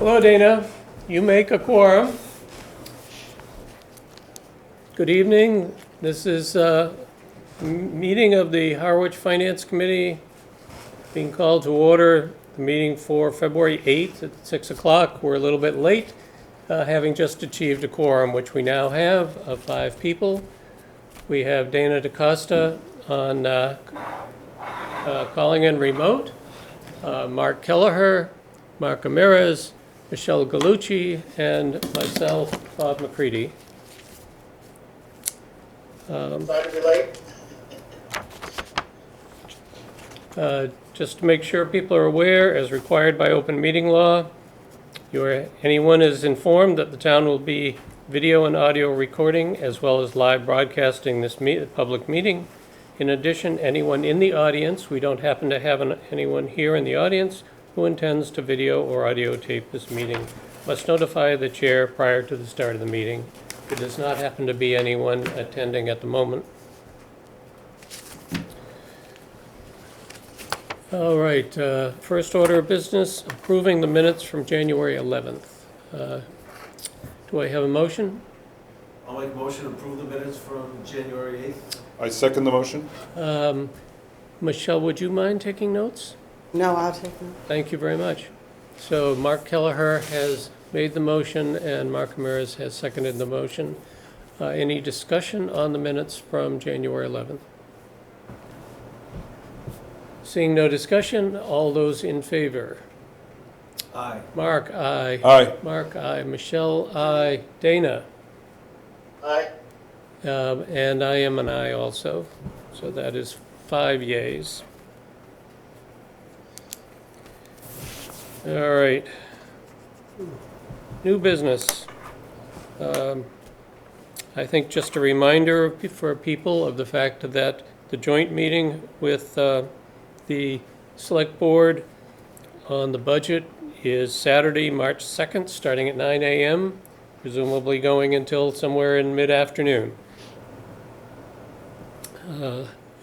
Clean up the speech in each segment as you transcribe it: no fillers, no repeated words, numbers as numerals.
Hello, Dana. You make a quorum. Good evening. This is a meeting of the Harwich Finance Committee being called to order. The meeting for February 8th at 6 o'clock. We're a little bit late, having just achieved a quorum, which we now have of 5 people. We have Dana DaCosta on calling in remote, Mark Kelleher, Mark Ramirez, Michelle Gallucci, and myself, Bob McCready. Sorry to be late. Just to make sure people are aware, as required by open meeting law, anyone is informed that the town will be video and audio recording as well as live broadcasting this public meeting. In addition, anyone in the audience, we don't happen to have anyone here in the audience who intends to video or audio tape this meeting, must notify the chair prior to the start of the meeting. There does not happen to be anyone attending at the moment. All right, first order of business, approving the minutes from January 11th. Do I have a motion? I'll make a motion to approve the minutes from January 8th. I second the motion. Michelle, would you mind taking notes? No, I'll take them. Thank you very much. So Mark Kelleher has made the motion and Mark Ramirez has seconded the motion. Any discussion on the minutes from January 11th? Seeing no discussion, all those in favor? Aye. Mark, aye. Aye. Mark, aye. Michelle, aye. Dana? Aye. And I am an aye also. So that is 5 yeas. All right. New business. I think just a reminder for people of the fact that the joint meeting with the Select Board on the budget is Saturday, March 2nd, starting at 9 a.m., presumably going until somewhere in mid-afternoon.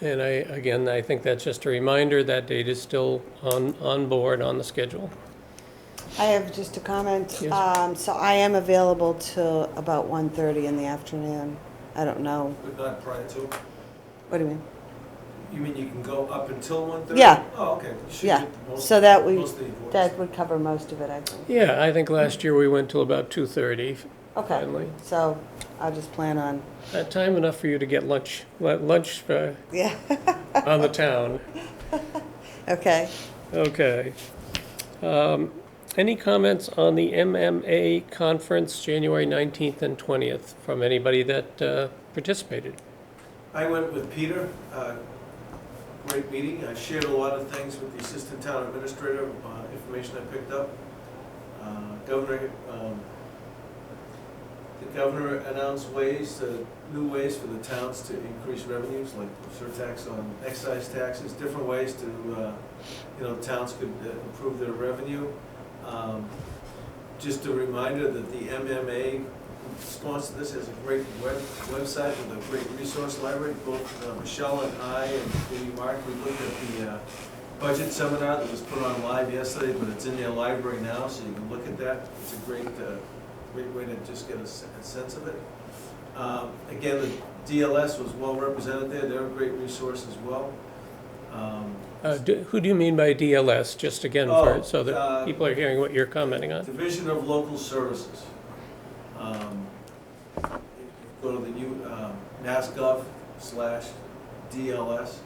And I think that's just a reminder that date is still on board on the schedule. I have just a comment. Yes. So I am available till about 1:30 in the afternoon. I don't know. But not prior to? What do you mean? You mean you can go up until 1:30? Yeah. Oh, okay. You should Yeah. get the most- So that most of the importance. that would cover most of it, I think. Yeah, I think last year we went till about 2:30 Okay. finally. So I'll just plan on, Time enough for you to get lunch yeah. on the town. Okay. Okay. Any comments on the MMA conference, January 19th and 20th, from anybody that participated? I went with Peter. Great meeting. I shared a lot of things with the assistant town administrator, information I picked up. The governor announced new ways for the towns to increase revenues, like surtax on excise taxes, different ways to, towns could improve their revenue. Just a reminder that the MMA response to this has a great website with a great resource library. Both Michelle and I and maybe Mark, we looked at the budget seminar that was put on live yesterday, but it's in their library now, so you can look at that. It's a great way to just get a sense of it. Again, the DLS was well represented there. They're a great resource as well. Who do you mean by DLS, just again, so that people are hearing what you're commenting on? Division of Local Services. Go to the new MassGov/DLS.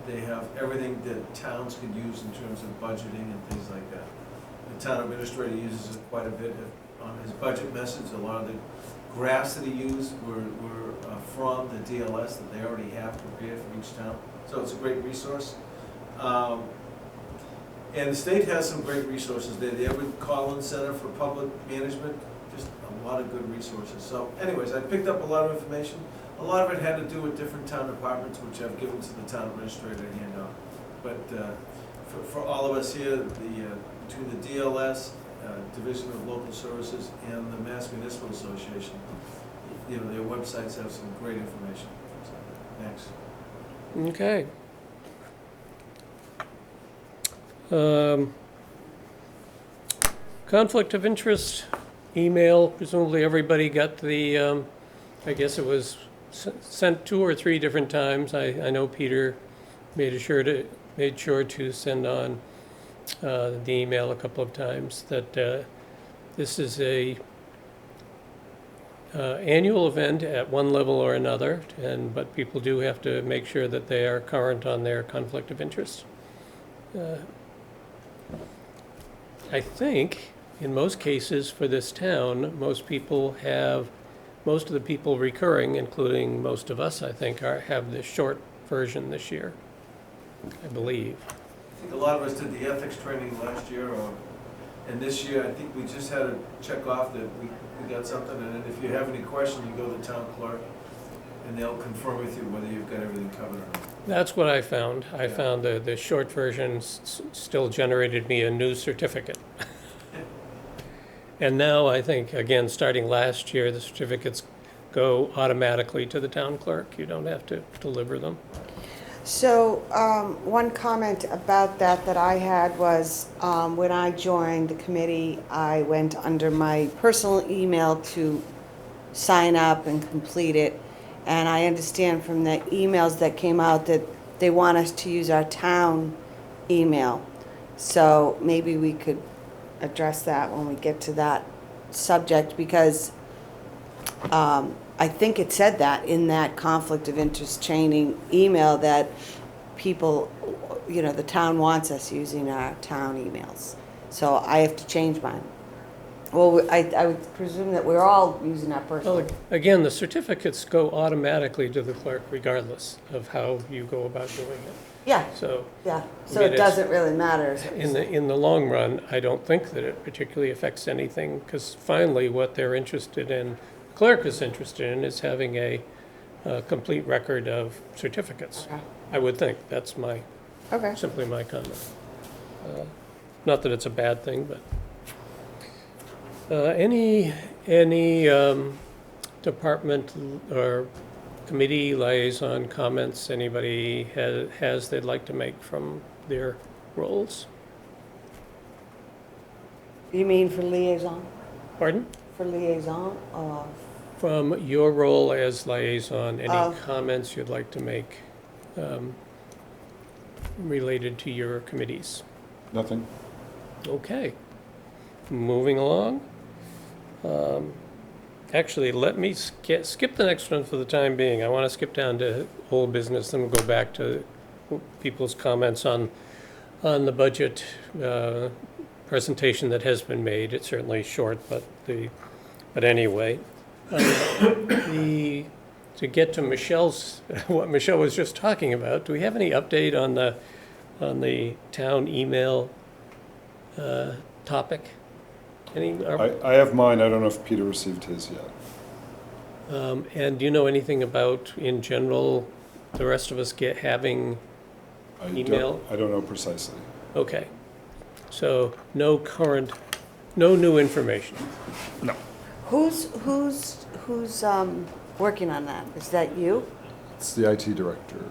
They have everything that towns could use in terms of budgeting and things like that. The town administrator uses it quite a bit on his budget message. A lot of the graphs that he used were from the DLS that they already have prepared for each town. So it's a great resource. And the state has some great resources there. The Edward Collins Center for Public Management, just a lot of good resources. So anyways, I picked up a lot of information. A lot of it had to do with different town departments, which I've given to the town administrator to hand out. But for all of us here, between the DLS, Division of Local Services, and the Mass Municipal Association, their websites have some great information. So, thanks. Okay. Conflict of interest email, presumably everybody got the, I guess it was sent 2 or 3 different times. I know Peter made sure to send on the email a couple of times that this is a annual event at one level or another, but people do have to make sure that they are current on their conflict of interest. I think in most cases for this town, most of the people recurring, including most of us, I think, have the short version this year, I believe. I think a lot of us did the ethics training last year, and this year, I think we just had to check off that we got something, and then if you have any question, you go to the town clerk, and they'll confirm with you whether you've got everything covered or not. That's what I found. I Yeah. found the short version still generated me a new certificate. And now I think, again, starting last year, the certificates go automatically to the town clerk. You don't have to deliver them. So, one comment about that I had was, when I joined the committee, I went under my personal email to sign up and complete it. And I understand from the emails that came out that they want us to use our town email. So maybe we could address that when we get to that subject, because I think it said that in that conflict of interest training email that people, the town wants us using our town emails. So I have to change mine. Well, I would presume that we're all using our personal. Well, again, the certificates go automatically to the clerk regardless of how you go about doing it. Yeah, So yeah. So I mean, it doesn't really matter. in the long run, I don't think that it particularly affects anything, because finally what they're interested in, the clerk is interested in, is having a complete record of certificates. Okay. I would think. That's Okay. simply my comment. Not that it's a bad thing, but any department or committee liaison comments anybody has they'd like to make from their roles? You mean for liaison? Pardon? For liaison? From your role as liaison, any Oh. comments you'd like to make related to your committees? Nothing. Okay. Moving along. Actually, let me skip the next one for the time being. I want to skip down to old business, then we'll go back to people's comments on the budget presentation that has been made. It's certainly short, but anyway. To get to what Michelle was just talking about, do we have any update on the town email topic? I have mine. I don't know if Peter received his yet. And do you know anything about, in general, the rest of us having email? I don't know precisely. Okay. So no new information. No. Who's working on that? Is that you? It's the IT director.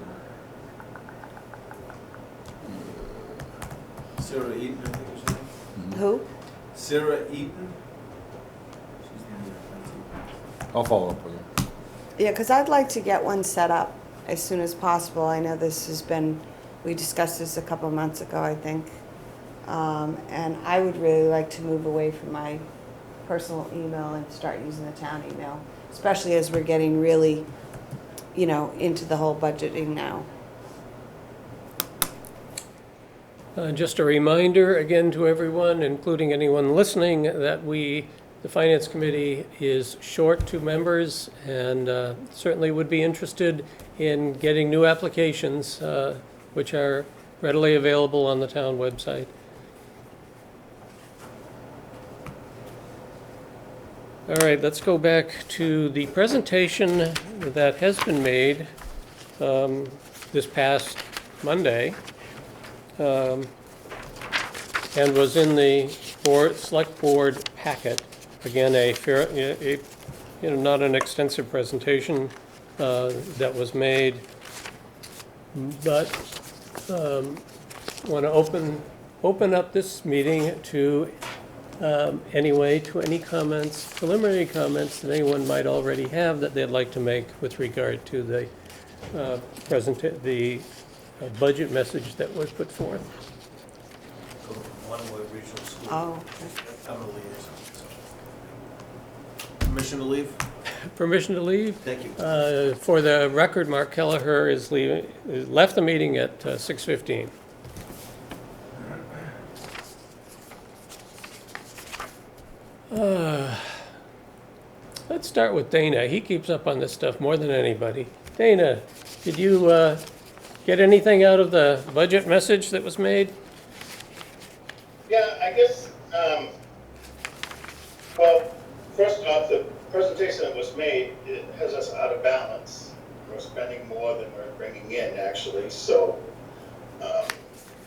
Sarah Eaton, I think was her name. Who? Sarah Eaton. She's the IT. I'll follow up with her. Yeah, because I'd like to get one set up as soon as possible. I know we discussed this a couple of months ago, I think. And I would really like to move away from my personal email and start using the town email, especially as we're getting really, into the whole budgeting now. Just a reminder again to everyone, including anyone listening, that the Finance Committee is short 2 members and certainly would be interested in getting new applications, which are readily available on the town website. All right, let's go back to the presentation that has been made this past Monday. And was in the select board packet. Again, not an extensive presentation that was made, but want to open up this meeting to Anyway, to any comments, preliminary comments that anyone might already have that they'd like to make with regard to the budget message that was put forth. One word regional school. Oh, I'm a liaison, so. Permission to leave? Permission to leave? Thank you. For the record, Mark Kelleher is left the meeting at 6:15. Let's start with Dana. He keeps up on this stuff more than anybody. Dana, did you get anything out of the budget message that was made? Yeah, I guess, well, first off, the presentation that was made, it has us out of balance. We're spending more than we're bringing in, actually, so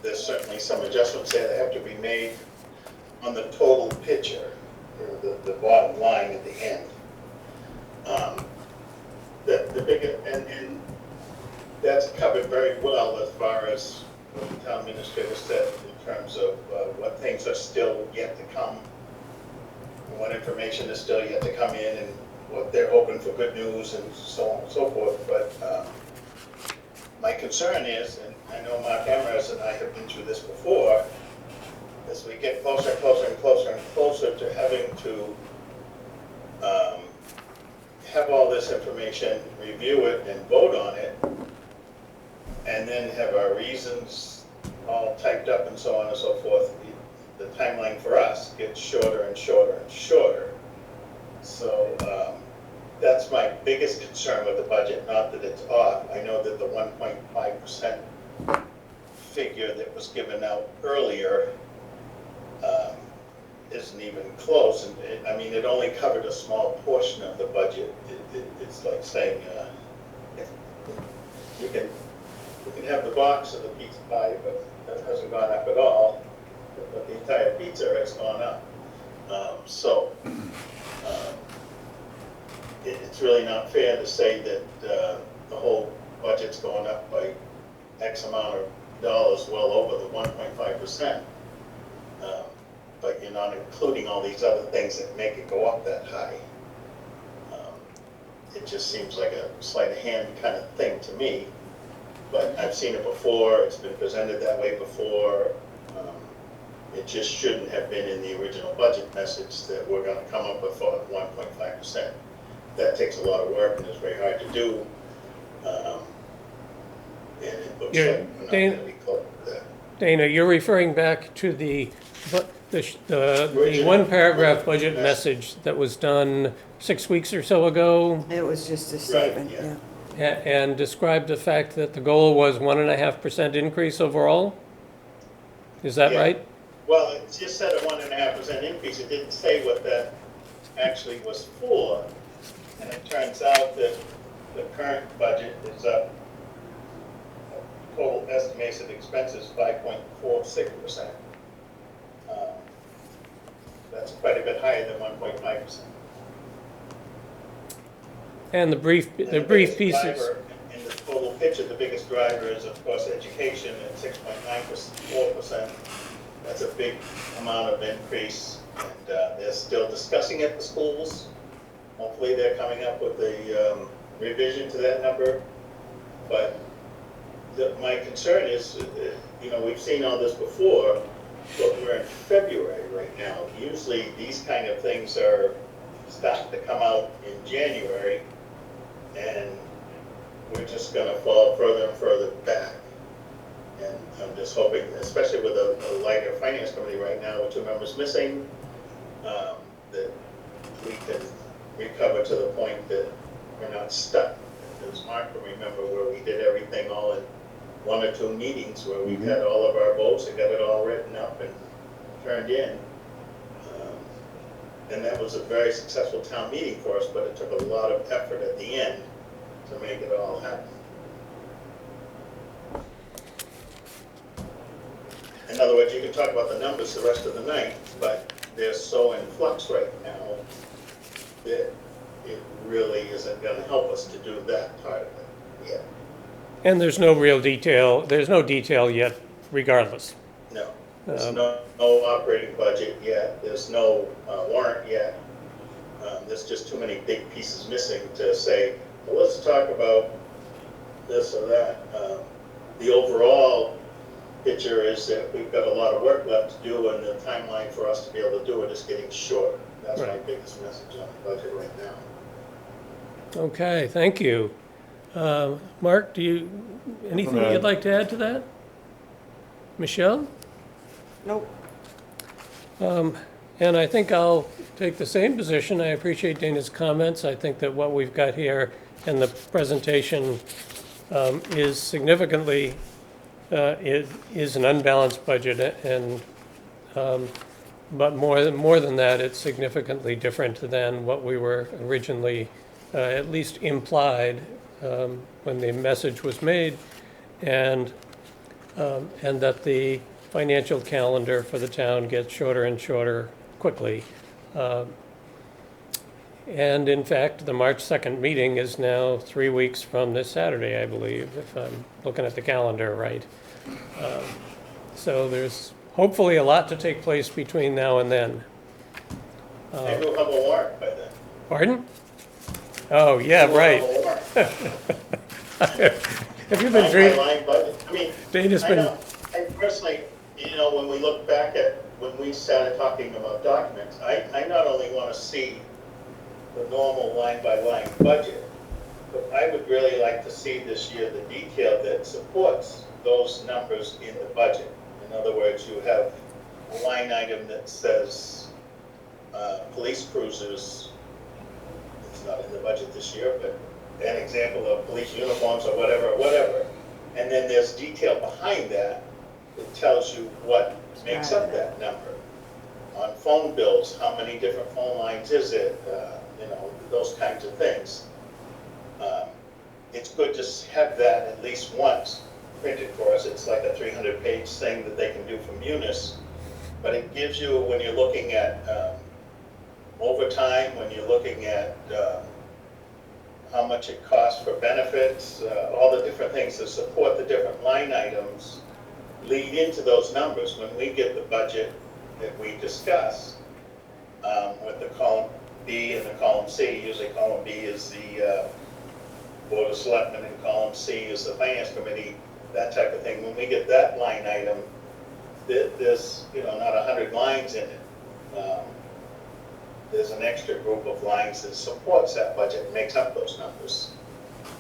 there's certainly some adjustments there that have to be made on the total picture, or the bottom line at the end. The bigger, and that's covered very well as far as what the town administrator said in terms of what things are still yet to come, and what information is still yet to come in, and what they're hoping for good news, and so on and so forth. But my concern is, and I know Mark Amherst and I have been through this before, as we get closer and closer and closer and closer to having to have all this information, review it, and vote on it, and then have our reasons all typed up and so on and so forth, the timeline for us gets shorter and shorter and shorter. So that's my biggest concern with the budget, not that it's off. I know that the 1.5% figure that was given out earlier isn't even close, and I mean, it only covered a small portion of the budget. It's like saying, you can have the box of the pizza pie, but that hasn't gone up at all. But the entire pizza has gone up. It's really not fair to say that the whole budget's going up by X amount of dollars, well over the 1.5%. But you're not including all these other things that make it go up that high. It just seems like a sleight of hand kind of thing to me. But I've seen it before, it's been presented that way before. It just shouldn't have been in the original budget message that we're gonna come up with for 1.5%. That takes a lot of work and is very hard to do. And it looks Yeah, like we're not Dana- gonna be close to that. Dana, you're referring back to the Original one paragraph budget budget message that was done 6 weeks or so ago, it was just a statement, yeah. yeah. and described the fact that the goal was 1.5% increase overall? Is that Yeah. right? Well, it just said a 1.5% increase. It didn't say what that actually was for. And it turns out that the current budget is up, total estimated expenses 5.46%. That's quite a bit higher than 1.5%. And the brief And the pieces, biggest driver in the total picture, the biggest driver is, of course, education at 6.94%. That's a big amount of increase, and they're still discussing it, the schools. Hopefully, they're coming up with a revision to that number. But my concern is, we've seen all this before, but we're in February right now. Usually, these kind of things are starting to come out in January, and we're just going to fall further and further back. And I'm just hoping, especially with a lighter finance committee right now with 2 members missing, that we can recover to the point that we're not stuck. As Mark can remember, where we did everything all in 1 or 2 meetings, where we had all of our votes and got it all written up and turned in. And that was a very successful town meeting for us, but it took a lot of effort at the end to make it all happen. In other words, you can talk about the numbers the rest of the night, but they're so in flux right now that it really isn't going to help us to do that part of it and there's no real detail, there's no detail yet regardless. No. There's no operating budget yet, there's no warrant yet. There's just too many big pieces missing to say, well, let's talk about this or that. The overall picture is that we've got a lot of work left to do, and the timeline for us to be able to do it is getting short. That's my Right. biggest message on the budget right now. Okay, thank you. Mark, anything Nothing to you'd add. like to add to that? Michelle? Nope. And I think I'll take the same position. I appreciate Dana's comments. I think that what we've got here in the presentation is significantly, is an unbalanced budget, and, but more than that, it's significantly different than what we were originally, at least implied, when the message was made, and that the financial calendar for the town gets shorter and shorter quickly. And in fact, the March 2nd meeting is now 3 weeks from this Saturday, I believe, if I'm looking at the calendar right. So there's hopefully a lot to take place between now and then. Maybe we'll have a warrant by then. Pardon? Oh, yeah, We'll right. have a warrant. Have you been Line by dreaming? line budget. I mean, Dana's I been, know, I personally, when we look back at, when we started talking about documents, I not only want to see the normal line-by-line budget, but I would really like to see this year the detail that supports those numbers in the budget. In other words, you have a line item that says police cruisers. It's not in the budget this year, but an example of police uniforms or whatever. And then there's detail behind that that tells you what makes up that number. On phone bills, how many different phone lines is it? Those kinds of things. It's good to have that at least once printed for us. It's like a 300-page thing that they can do from Munis. But it gives you, when you're looking at overtime, when you're looking at how much it costs for benefits, all the different things that support the different line items lead into those numbers. When we get the budget that we discuss with the column B and the column C, usually column B is the Board of Selectmen and column C is the Finance Committee, that type of thing. When we get that line item, there's not 100 lines in it. There's an extra group of lines that supports that budget and makes up those numbers.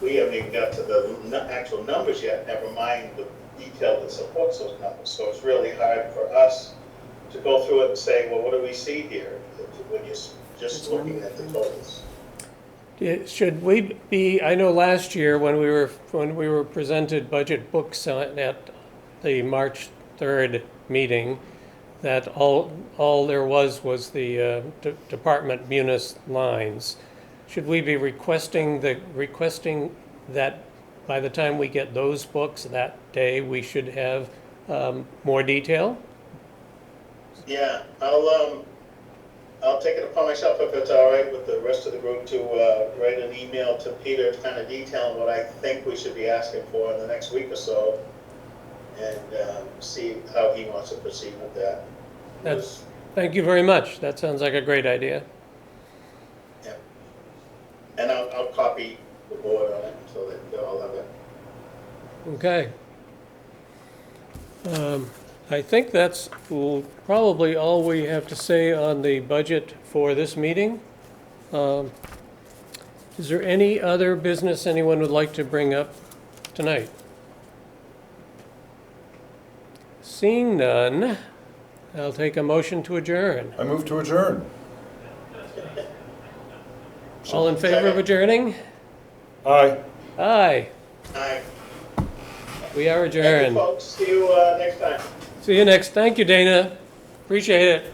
We haven't even got to the actual numbers yet, never mind the detail that supports those numbers. So it's really hard for us to go through it and say, well, what do we see here when you're just looking at the totals? should we be, I know last year when we were presented budget books at the March 3rd meeting, that all there was the department munis lines. Should we be requesting that by the time we get those books that day, we should have more detail? Yeah, I'll take it upon myself, if it's all right with the rest of the group, to write an email to Peter kind of detailing what I think we should be asking for in the next week or so, and see how he wants to proceed with that. Thank you very much. That sounds like a great idea. Yeah. And I'll copy the board on it so that they all have it. Okay. I think that's probably all we have to say on the budget for this meeting. Is there any other business anyone would like to bring up tonight? Seeing none, I'll take a motion to adjourn. I move to adjourn. All in favor of adjourning? Aye. Aye. Aye. We are Thank you, adjourned. folks. See you next time. See you next. Thank you, Dana. Appreciate it.